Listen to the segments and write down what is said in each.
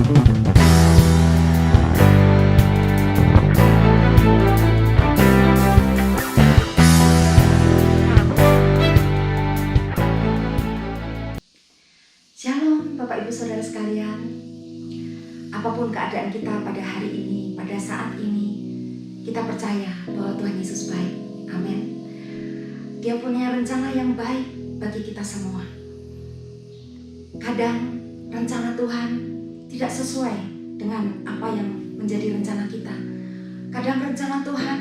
Shalom Bapak Ibu Saudara sekalian. Apapun keadaan kita pada hari ini, pada saat ini, kita percaya bahwa Tuhan Yesus baik. Amin. Dia punya rencana yang baik bagi kita semua. Kadang rencana Tuhan tidak sesuai dengan apa yang menjadi rencana kita. Kadang rencana Tuhan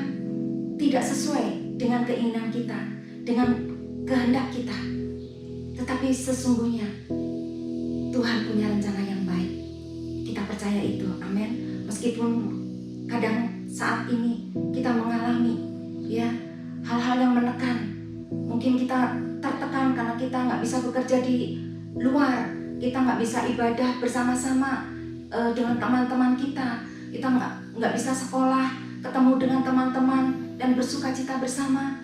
tidak sesuai dengan keinginan kita, dengan kehendak kita. Tetapi sesungguhnya Tuhan punya rencana yang baik. Kita percaya itu, amin. Meskipun kadang saat ini kita mengalami hal-hal yang menekan. Mungkin kita tertekan karena kita nggak bisa bekerja di luar, kita nggak bisa ibadah bersama-sama dengan teman-teman kita nggak bisa sekolah, ketemu dengan teman-teman dan bersukacita bersama.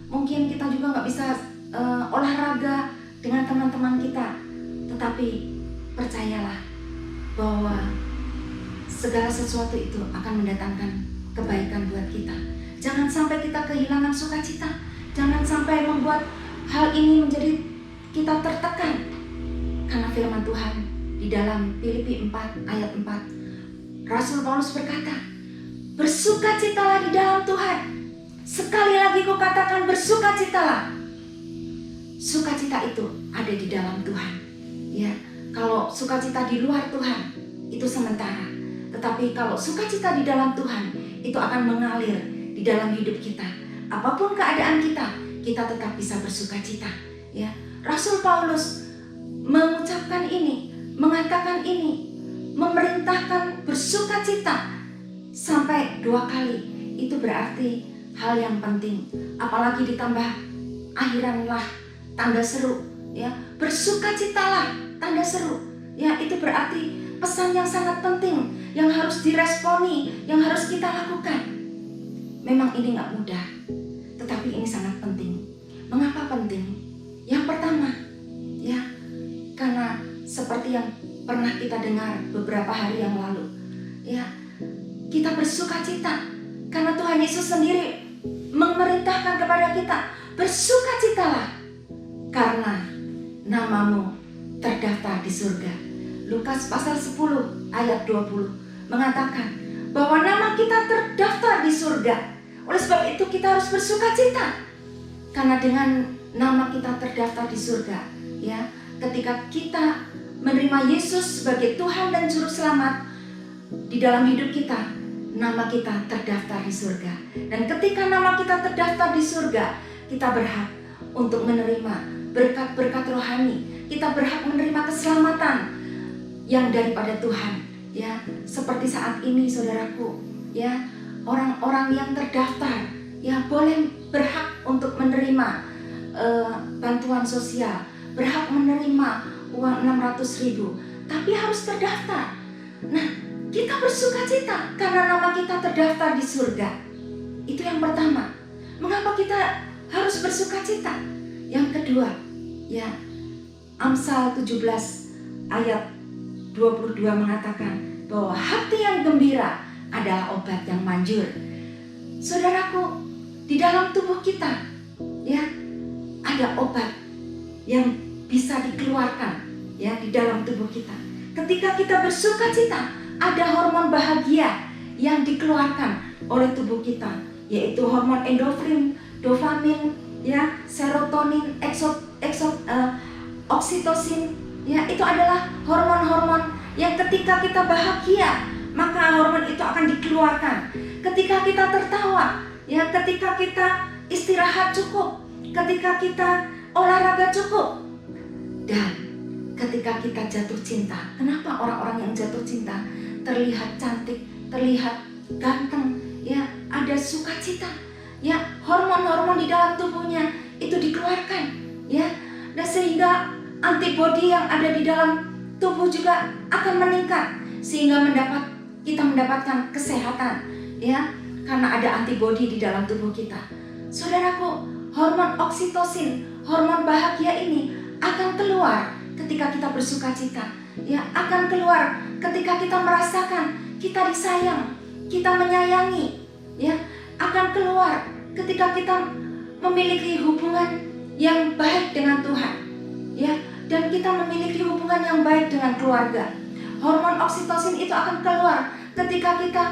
Mungkin kita juga nggak bisa olahraga dengan teman-teman kita. Tetapi percayalah bahwa segala sesuatu itu akan mendatangkan kebaikan buat kita. Jangan sampai kita kehilangan sukacita. Jangan sampai membuat hal ini menjadi kita tertekan. Karena firman Tuhan di dalam Filipi 4 ayat 4, Rasul Paulus berkata, bersukacitalah di dalam Tuhan. Sekali lagi kukatakan, bersukacitalah. Sukacita itu ada di dalam Tuhan. Kalau sukacita di luar Tuhan itu sementara, tetapi kalau sukacita di dalam Tuhan itu akan mengalir di dalam hidup kita. Apapun keadaan kita tetap bisa bersukacita. Rasul Paulus mengucapkan ini, mengatakan ini, memerintahkan bersukacita sampai 2 kali. Itu berarti hal yang penting. Apalagi ditambah akhiranlah tanda seru. Bersukacitalah tanda seru. Itu berarti pesan yang sangat penting yang harus diresponi, yang harus kita lakukan. Memang ini gak mudah, tetapi ini sangat penting. Mengapa penting? Yang pertama, karena seperti yang pernah kita dengar beberapa hari yang lalu, kita bersukacita karena Tuhan Yesus sendiri memerintahkan kepada kita, bersukacitalah karena namamu terdaftar di surga. Lukas pasal 10 ayat 20 mengatakan bahwa nama kita terdaftar di surga. Oleh sebab itu kita harus bersukacita. Karena dengan nama kita terdaftar di surga, ketika kita menerima Yesus sebagai Tuhan dan Juru Selamat di dalam hidup kita, nama kita terdaftar di surga. Dan ketika nama kita terdaftar di surga, kita berhak untuk menerima berkat-berkat rohani. Kita berhak menerima keselamatan yang daripada Tuhan. Seperti saat ini saudaraku, orang-orang yang terdaftar boleh berhak untuk menerima bantuan sosial, berhak menerima uang 600.000, tapi harus terdaftar. Nah, kita bersukacita karena nama kita terdaftar di surga. Itu yang pertama. Mengapa kita harus bersukacita? Yang kedua, Amsal 17 ayat 22 mengatakan bahwa hati yang gembira adalah obat yang manjur. Saudaraku, di dalam tubuh kita ada obat yang bisa dikeluarkan di dalam tubuh kita. Ketika kita bersukacita, ada hormon bahagia yang dikeluarkan oleh tubuh kita, yaitu hormon endorfin, dopamin, serotonin, oksitosin. Itu adalah hormon-hormon yang ketika kita bahagia, maka hormon itu akan dikeluarkan. Ketika kita tertawa, ketika kita istirahat cukup, ketika kita olahraga cukup, dan ketika kita jatuh cinta. Kenapa orang-orang yang jatuh cinta terlihat cantik, terlihat ganteng, ada sukacita, hormon-hormon di dalam tubuhnya itu dikeluarkan, dan sehingga antibodi yang ada di dalam tubuh juga akan meningkat, sehingga kita mendapatkan kesehatan, karena ada antibodi di dalam tubuh kita. Saudaraku, hormon oksitosin, hormon bahagia ini akan keluar ketika kita bersukacita, akan keluar ketika kita merasakan kita disayang, kita menyayangi, ya, akan keluar ketika kita memiliki hubungan yang baik dengan Tuhan, ya, dan kita memiliki hubungan yang baik dengan keluarga. Hormon oksitosin itu akan keluar ketika kita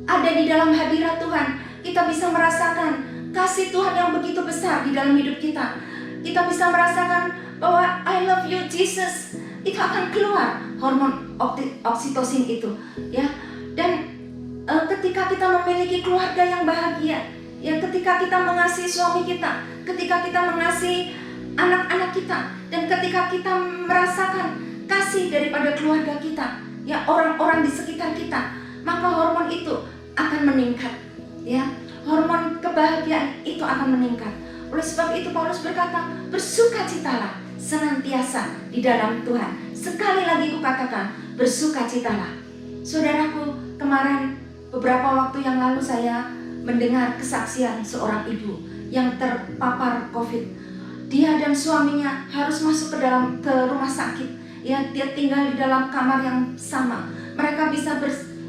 ada di dalam hadirat Tuhan. Kita bisa merasakan kasih Tuhan yang begitu besar di dalam hidup kita. Kita bisa merasakan bahwa I love you Jesus. Itu akan keluar hormon oksitosin itu, ya. Dan ketika kita memiliki keluarga yang bahagia, ya, ketika kita mengasihi suami kita, ketika kita mengasihi anak-anak kita, dan ketika kita merasakan kasih daripada keluarga kita, ya, orang-orang di sekitar kita, maka hormon itu akan meningkat, ya. Hormon kebahagiaan itu akan meningkat. Oleh sebab itu Paulus berkata, bersukacitalah senantiasa di dalam Tuhan. Sekali lagi kukatakan, bersukacitalah. Saudaraku, kemarin beberapa waktu yang lalu saya mendengar kesaksian seorang ibu yang terpapar COVID. Dia dan suaminya harus masuk ke rumah sakit. Ya, dia tinggal di dalam kamar yang sama. Mereka bisa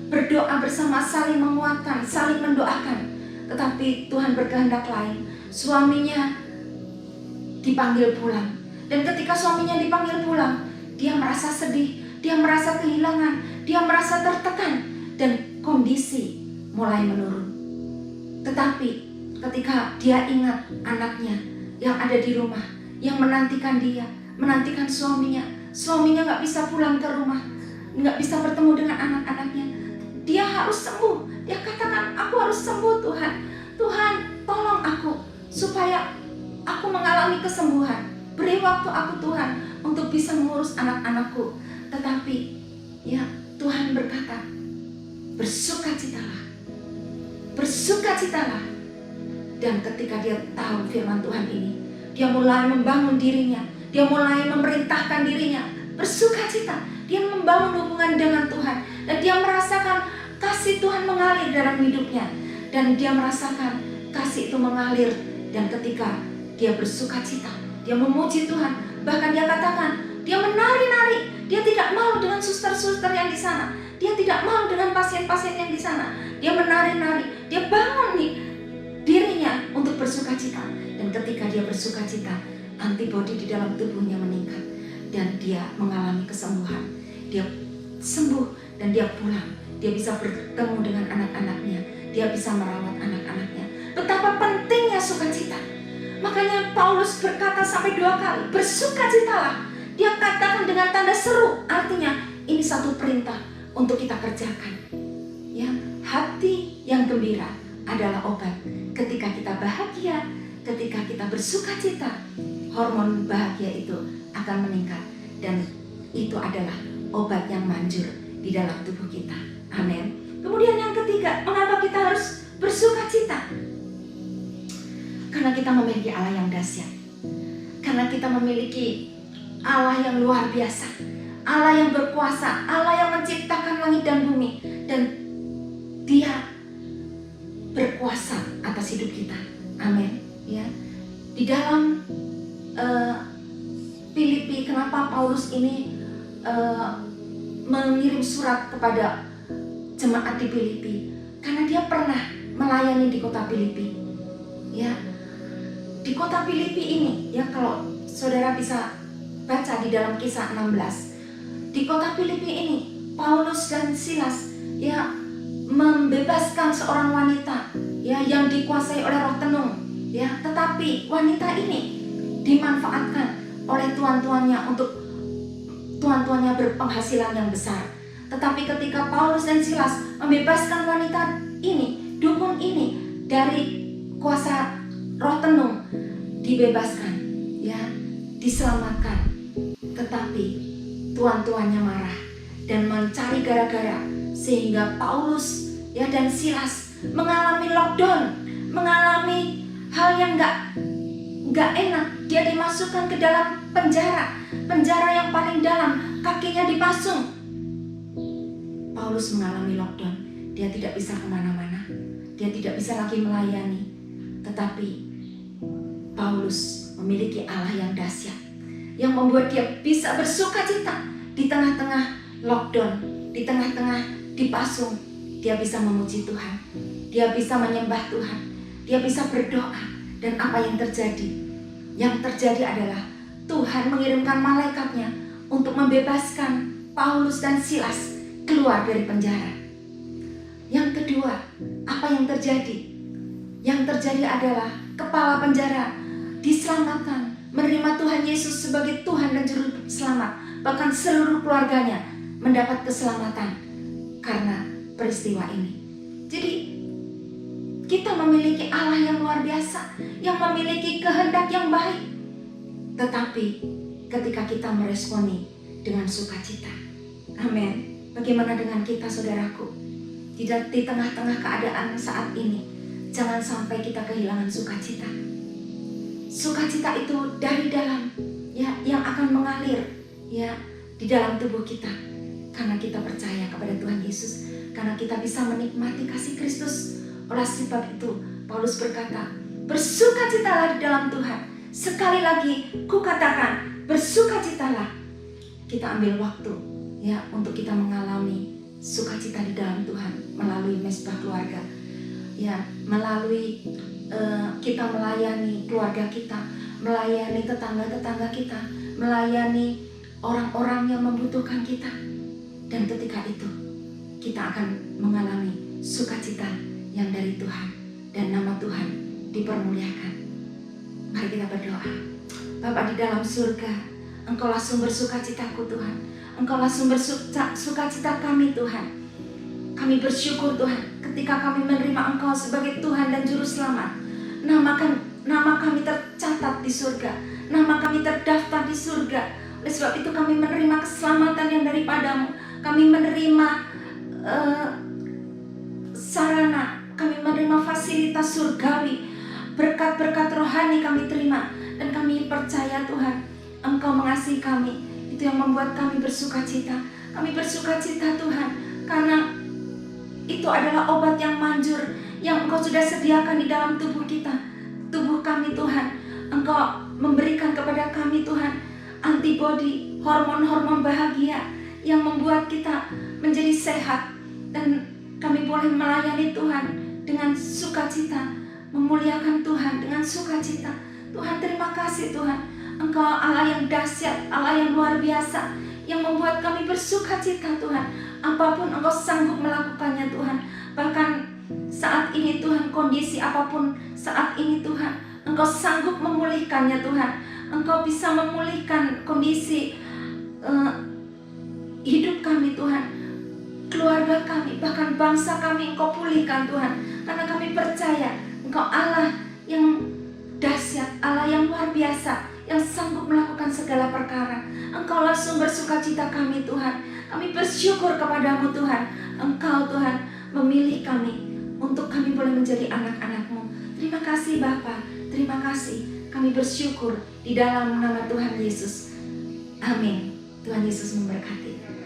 berdoa bersama, saling menguatkan, saling mendoakan. Tetapi Tuhan berkehendak lain. Suaminya dipanggil pulang. Dan ketika suaminya dipanggil pulang, dia merasa sedih, dia merasa kehilangan, dia merasa tertekan, dan kondisi mulai menurun. Tetapi ketika dia ingat anaknya yang ada di rumah, yang menantikan dia, menantikan suaminya gak bisa pulang ke rumah, gak bisa bertemu dengan anak-anaknya, dia harus sembuh. Dia katakan, aku harus sembuh Tuhan. Tuhan, tolong aku supaya aku mengalami kesembuhan. Beri waktu aku Tuhan untuk bisa mengurus anak-anakku. Tetapi ya, Tuhan berkata, bersukacitalah. Bersukacitalah. Dan ketika dia tahu firman Tuhan ini, dia mulai membangun dirinya. Dia mulai memerintahkan dirinya bersukacita. Dia membangun hubungan dengan Tuhan. Dan dia merasakan kasih Tuhan mengalir dalam hidupnya. Dan dia merasakan kasih itu mengalir. Dan ketika dia bersukacita, dia memuji Tuhan. Bahkan dia katakan, dia menari-nari. Dia tidak malu dengan suster-suster yang di sana. Dia tidak malu dengan pasien-pasien yang di sana. Dia menari-nari. Dia bangun nih dirinya untuk bersukacita. Dan ketika dia bersukacita, antibodi di dalam tubuhnya meningkat. Dan dia mengalami kesembuhan. Dia sembuh dan dia pulang. Dia bisa bertemu dengan anak-anaknya. Dia bisa merawat anak-anaknya. Betapa pentingnya sukacita. Makanya Paulus berkata sampai 2 kali, bersukacitalah. Dia katakan dengan tanda seru, artinya ini satu perintah untuk kita kerjakan. Ya, hati yang gembira adalah obat. Ketika kita bahagia, ketika kita bersukacita, hormon bahagia itu akan meningkat. Dan itu adalah obat yang manjur di dalam tubuh kita. Amin. Kemudian yang ketiga, mengapa kita harus bersukacita? Karena kita memiliki Allah yang dahsyat. Karena kita memiliki Allah yang luar biasa. Allah yang berkuasa, Allah yang menciptakan langit dan bumi. Dan Dia berkuasa atas hidup kita. Amin. Ya. Di dalam Filipi, kenapa Paulus ini mengirim surat kepada jemaat di Filipi? Karena dia pernah melayani di kota Filipi. Ya, di kota Filipi ini, ya, kalau saudara bisa baca di dalam Kisah 16, di kota Filipi ini Paulus dan Silas, ya, membebaskan seorang wanita, ya, yang dikuasai oleh roh tenung, ya, tetapi wanita ini dimanfaatkan oleh tuan-tuannya untuk tuan-tuannya berpenghasilan yang besar. Tetapi ketika Paulus dan Silas membebaskan wanita ini, dukun ini dari kuasa roh tenung, dibebaskan, ya, diselamatkan. Tetapi tuan-tuannya marah dan mencari gara-gara, sehingga Paulus, ya, dan Silas mengalami lockdown, mengalami hal yang nggak enak. Dia dimasukkan ke dalam penjara yang paling dalam, kakinya dipasung. Paulus mengalami lockdown. Dia tidak bisa kemana-mana. Dia tidak bisa lagi melayani. Tetapi Paulus memiliki Allah yang dahsyat, yang membuat dia bisa bersukacita di tengah-tengah lockdown, di tengah-tengah dipasung, dia bisa memuji Tuhan, dia bisa menyembah Tuhan, dia bisa berdoa. Dan apa yang terjadi? Yang terjadi adalah Tuhan mengirimkan malaikatnya untuk membebaskan Paulus dan Silas keluar dari penjara. Yang kedua, apa yang terjadi? Yang terjadi adalah kepala penjara diselamatkan, menerima Tuhan Yesus sebagai Tuhan dan Juru Selamat. Bahkan seluruh keluarganya mendapat keselamatan karena peristiwa ini. Jadi kita memiliki Allah yang luar biasa, yang memiliki kehendak yang baik. Tetapi ketika kita meresponi dengan sukacita. Amin. Bagaimana dengan kita, saudaraku? Di tengah-tengah keadaan saat ini, jangan sampai kita kehilangan sukacita. Sukacita itu dari dalam, ya, yang akan mengalir, ya, di dalam tubuh kita. Karena kita percaya kepada Tuhan Yesus, karena kita bisa menikmati kasih Kristus. Oleh sebab itu, Paulus berkata, bersukacitalah di dalam Tuhan. Sekali lagi, kukatakan, bersukacitalah. Kita ambil waktu, ya, untuk kita mengalami sukacita di dalam Tuhan melalui Mesbah Keluarga, ya, melalui kita melayani keluarga kita, melayani tetangga-tetangga kita, melayani orang-orang yang membutuhkan kita. Dan ketika itu kita akan mengalami sukacita yang dari Tuhan, dan nama Tuhan dipermuliakan. Mari kita berdoa. Bapa di dalam surga, Engkaulah sumber sukacitaku Tuhan, Engkaulah sumber sukacita kami Tuhan. Kami bersyukur Tuhan ketika kami menerima Engkau sebagai Tuhan dan Juru Selamat. Nama kami tercatat di surga, nama kami terdaftar di surga. Oleh sebab itu kami menerima keselamatan yang daripadamu. Kami menerima sarana, kami menerima fasilitas surgawi, berkat-berkat rohani kami terima. Dan kami percaya Tuhan, Engkau mengasihi kami. Itu yang membuat kami bersukacita. Kami bersukacita Tuhan, karena itu adalah obat yang manjur yang Engkau sudah sediakan di dalam tubuh kita, tubuh kami Tuhan. Engkau memberikan kepada kami Tuhan antibodi, hormon-hormon bahagia yang membuat kita menjadi sehat. Dan kami boleh melayani Tuhan dengan sukacita, memuliakan Tuhan dengan sukacita. Tuhan, terima kasih Tuhan. Engkau Allah yang dahsyat, Allah yang luar biasa, yang membuat kami bersukacita Tuhan. Apapun Engkau sanggup melakukannya Tuhan. Bahkan saat ini Tuhan, kondisi apapun saat ini Tuhan, Engkau sanggup memulihkannya Tuhan. Engkau bisa memulihkan kondisi hidup kami Tuhan, keluarga kami, bahkan bangsa kami Engkau pulihkan Tuhan. Karena kami percaya Engkau Allah yang dahsyat, Allah yang luar biasa, yang sanggup melakukan segala perkara. Engkaulah sumber sukacita kami Tuhan. Kami bersyukur kepadamu Tuhan. Engkau Tuhan memilih kami untuk kami boleh menjadi anak-anak-Mu. Terima kasih Bapa, terima kasih. Kami bersyukur di dalam nama Tuhan Yesus. Amin. Tuhan Yesus memberkati.